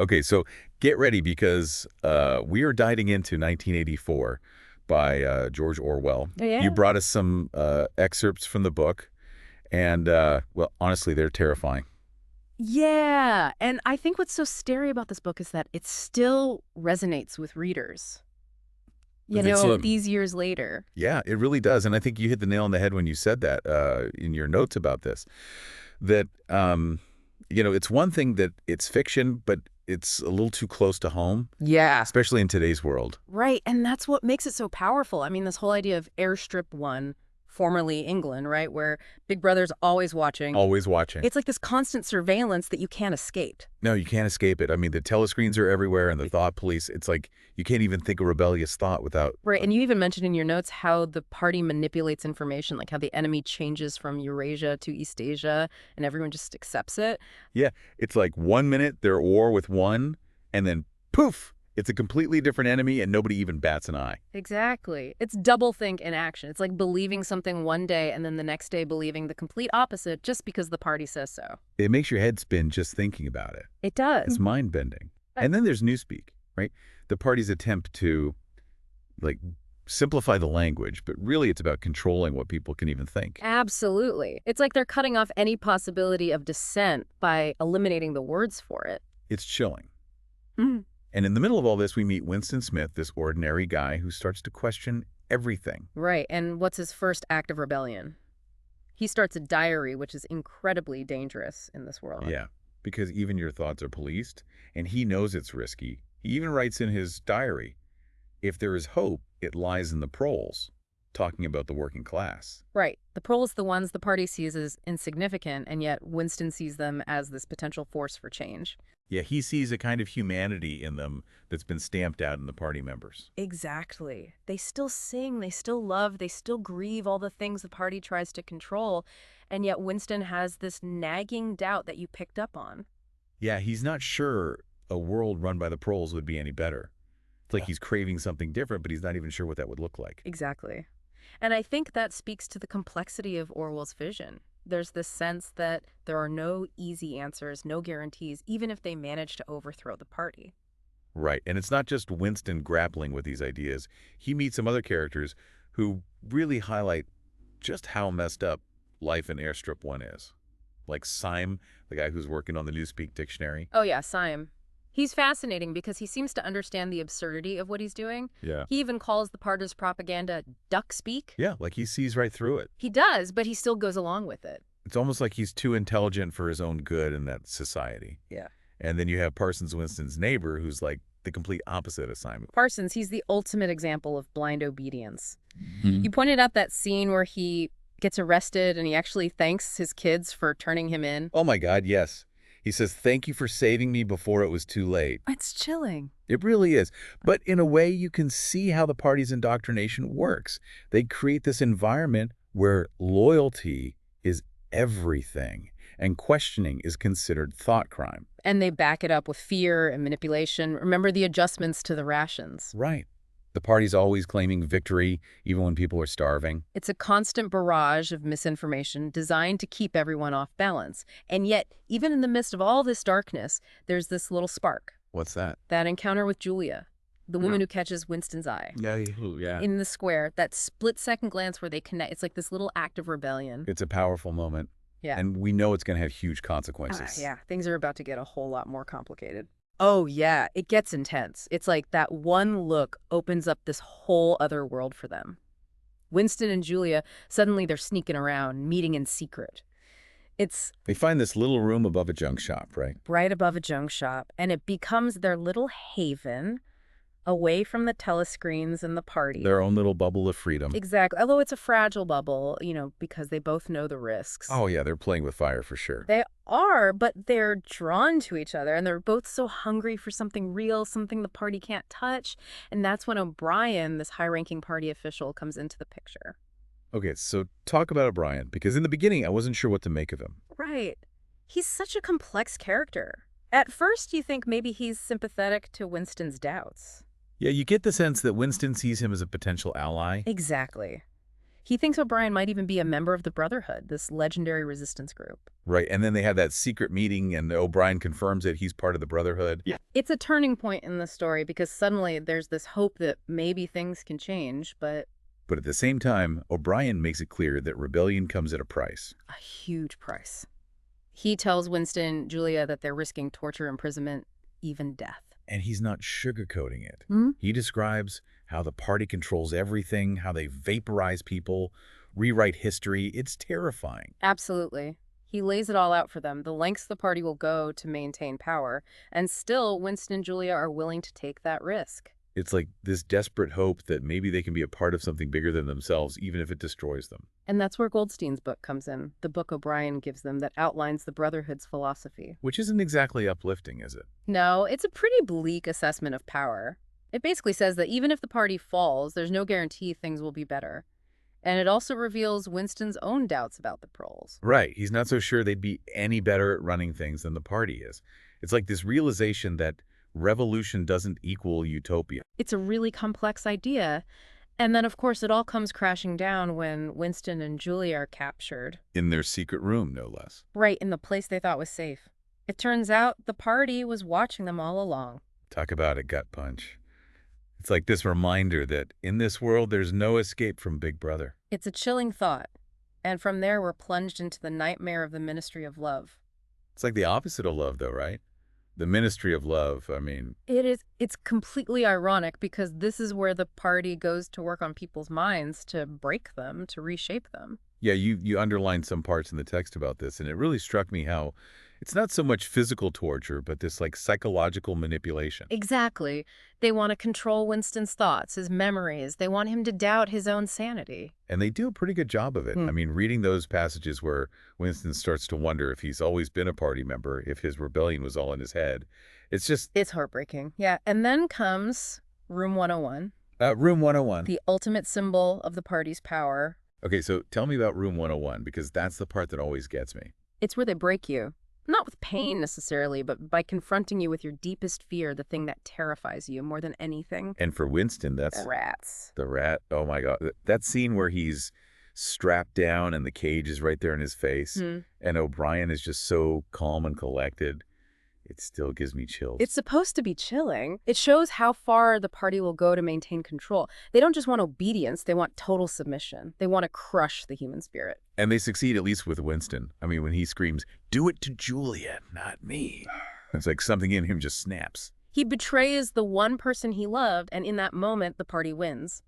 Okay, so get ready because we are diving into 1984 by George Orwell. Oh, You yeah. brought us some excerpts from the book, and, well, honestly, they're terrifying. Yeah. And I think what's so scary about this book is that it still resonates with readers, It's these years later. Yeah, it really does, and I think you hit the nail on the head when you said that in your notes about this. That it's one thing that it's fiction, but it's a little too close to home, Yeah. especially in today's world. Right. And that's what makes it so powerful. I mean, this whole idea of Airstrip One, formerly England, right, where Big Brother's always watching. Always watching. It's like this constant surveillance that you can't escape. No, you can't escape it. I mean, the telescreens are everywhere and the thought police, it's like you can't even think a rebellious thought without... Right. And you even mentioned in your notes how the party manipulates information, like how the enemy changes from Eurasia to East Asia and everyone just accepts it. Yeah, it's like 1 minute they're at war with one, and then poof, it's a completely different enemy and nobody even bats an eye. Exactly. It's doublethink in action. It's like believing something one day and then the next day believing the complete opposite just because the party says so. It makes your head spin just thinking about it. It does. It's mind-bending. And then there's Newspeak, right? The party's attempt to, like, simplify the language, but really it's about controlling what people can even think. Absolutely. It's like they're cutting off any possibility of dissent by eliminating the words for it. It's chilling. Mhm. And in the middle of all this, we meet Winston Smith, this ordinary guy who starts to question everything. Right. And what's his first act of rebellion? He starts a diary, which is incredibly dangerous in this world. Yeah, because even your thoughts are policed, and he knows it's risky. He even writes in his diary, if there is hope, it lies in the proles, talking about the working class. Right. The proles, the ones the party sees as insignificant, and yet Winston sees them as this potential force for change. Yeah, he sees a kind of humanity in them that's been stamped out in the party members. Exactly. They still sing, they still love, they still grieve all the things the party tries to control, and yet Winston has this nagging doubt that you picked up on. Yeah, he's not sure a world run by the proles would be any better. It's like he's craving something different, but he's not even sure what that would look like. Exactly. And I think that speaks to the complexity of Orwell's vision. There's this sense that there are no easy answers, no guarantees, even if they manage to overthrow the party. Right, and it's not just Winston grappling with these ideas. He meets some other characters who really highlight just how messed up life in Airstrip 1 is. Like Syme, the guy who's working on the Newspeak dictionary. Oh yeah, Syme. He's fascinating because he seems to understand the absurdity of what he's doing. Yeah. He even calls the party's propaganda duck speak. Yeah, like he sees right through it. He does, but he still goes along with it. It's almost like he's too intelligent for his own good in that society. Yeah. And then you have Parsons Winston's neighbor who's like the complete opposite of Syme. Parsons, he's the ultimate example of blind obedience. Hmm. You pointed out that scene where he gets arrested and he actually thanks his kids for turning him in. Oh my God, yes. He says, thank you for saving me before it was too late. It's chilling. It really is. But in a way, you can see how the party's indoctrination works. They create this environment where loyalty is everything and questioning is considered thought crime. And they back it up with fear and manipulation. Remember the adjustments to the rations. Right. The party's always claiming victory, even when people are starving. It's a constant barrage of misinformation designed to keep everyone off balance. And yet, even in the midst of all this darkness, there's this little spark. What's that? That encounter with Julia, the woman who catches Winston's eye. Yeah. In the square, that split-second glance where they connect. It's like this little act of rebellion. It's a powerful moment. Yeah. And we know it's going to have huge consequences. Yeah, things are about to get a whole lot more complicated. Oh, yeah, it gets intense. It's like that one look opens up this whole other world for them. Winston and Julia, suddenly they're sneaking around, meeting in secret. It's They find this little room above a junk shop, right? right above a junk shop, and it becomes their little haven away from the telescreens and the party. Their own little bubble of freedom. Exactly. Although it's a fragile bubble, because they both know the risks. Oh, yeah, they're playing with fire for sure. They are, but they're drawn to each other, and they're both so hungry for something real, something the party can't touch. And that's when O'Brien, this high-ranking party official, comes into the picture. Okay, so talk about O'Brien, because in the beginning, I wasn't sure what to make of him. Right. He's such a complex character. At first, you think maybe he's sympathetic to Winston's doubts. Yeah, you get the sense that Winston sees him as a potential ally. Exactly. He thinks O'Brien might even be a member of the Brotherhood, this legendary resistance group. Right, and then they have that secret meeting, and O'Brien confirms that he's part of the Brotherhood. Yeah. It's a turning point in the story because suddenly there's this hope that maybe things can change, but But at the same time, O'Brien makes it clear that rebellion comes at a price. a huge price. He tells Winston and Julia that they're risking torture, imprisonment, even death. And he's not sugarcoating it. Hmm? He describes how the party controls everything, how they vaporize people, rewrite history. It's terrifying. Absolutely. He lays it all out for them, the lengths the party will go to maintain power, and still Winston and Julia are willing to take that risk. It's like this desperate hope that maybe they can be a part of something bigger than themselves, even if it destroys them. And that's where Goldstein's book comes in, the book O'Brien gives them that outlines the Brotherhood's philosophy. Which isn't exactly uplifting, is it? No, it's a pretty bleak assessment of power. It basically says that even if the party falls, there's no guarantee things will be better. And it also reveals Winston's own doubts about the proles. Right. He's not so sure they'd be any better at running things than the party is. It's like this realization that revolution doesn't equal utopia. It's a really complex idea. And then, of course, it all comes crashing down when Winston and Julia are captured. In their secret room, no less. Right in the place they thought was safe. It turns out the party was watching them all along. Talk about a gut punch. It's like this reminder that in this world, there's no escape from Big Brother. It's a chilling thought. And from there, we're plunged into the nightmare of the Ministry of Love. It's like the opposite of love, though, right? The Ministry of Love, I mean, It's completely ironic because this is where the party goes to work on people's minds to break them, to reshape them. yeah, you underlined some parts in the text about this, and it really struck me how it's not so much physical torture, but this like psychological manipulation. Exactly. They want to control Winston's thoughts, his memories. They want him to doubt his own sanity. And they do a pretty good job of it. I mean, reading those passages where Winston starts to wonder if he's always been a party member, if his rebellion was all in his head, It's heartbreaking. Yeah. And then comes Room 101, Room 101. the ultimate symbol of the party's power. Okay, so tell me about Room 101, because that's the part that always gets me. It's where they break you. Not with pain necessarily, but by confronting you with your deepest fear, the thing that terrifies you more than anything. And for Winston, that's Rats. the rat. Oh my God. That scene where he's strapped down and the cage is right there in his face, and O'Brien is just so calm and collected, it still gives me chills. It's supposed to be chilling. It shows how far the party will go to maintain control. They don't just want obedience, they want total submission. They want to crush the human spirit. And they succeed, at least with Winston. I mean, when he screams, "Do it to Julia, not me." It's like something in him just snaps. He betrays the one person he loved, and in that moment, the party wins.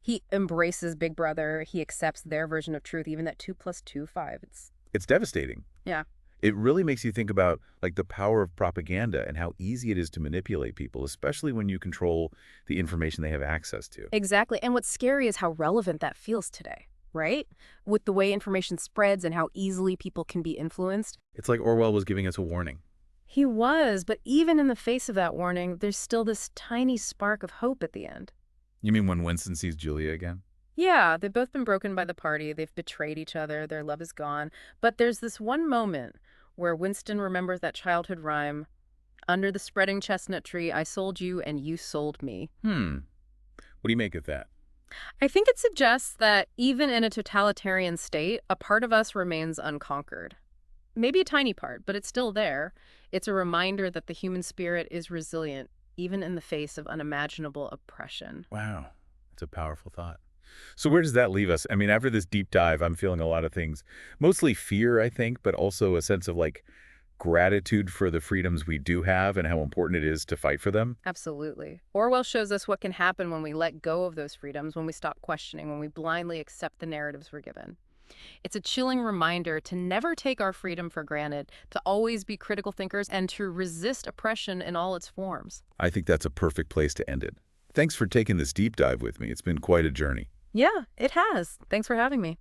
He embraces Big Brother. He accepts their version of truth, even that 2 + 2, 5. It's devastating. Yeah. It really makes you think about like the power of propaganda and how easy it is to manipulate people, especially when you control the information they have access to. Exactly. And what's scary is how relevant that feels today, right? With the way information spreads and how easily people can be influenced. It's like Orwell was giving us a warning. He was, but even in the face of that warning, there's still this tiny spark of hope at the end. You mean when Winston sees Julia again? Yeah, they've both been broken by the party. They've betrayed each other. Their love is gone. But there's this one moment where Winston remembers that childhood rhyme, "Under the spreading chestnut tree, I sold you and you sold me." What do you make of that? I think it suggests that even in a totalitarian state, a part of us remains unconquered. Maybe a tiny part, but it's still there. It's a reminder that the human spirit is resilient, even in the face of unimaginable oppression. Wow, that's a powerful thought. So where does that leave us? I mean, after this deep dive, I'm feeling a lot of things. Mostly fear, I think, but also a sense of like gratitude for the freedoms we do have and how important it is to fight for them. Absolutely. Orwell shows us what can happen when we let go of those freedoms, when we stop questioning, when we blindly accept the narratives we're given. It's a chilling reminder to never take our freedom for granted, to always be critical thinkers, and to resist oppression in all its forms. I think that's a perfect place to end it. Thanks for taking this deep dive with me. It's been quite a journey. Yeah, it has. Thanks for having me.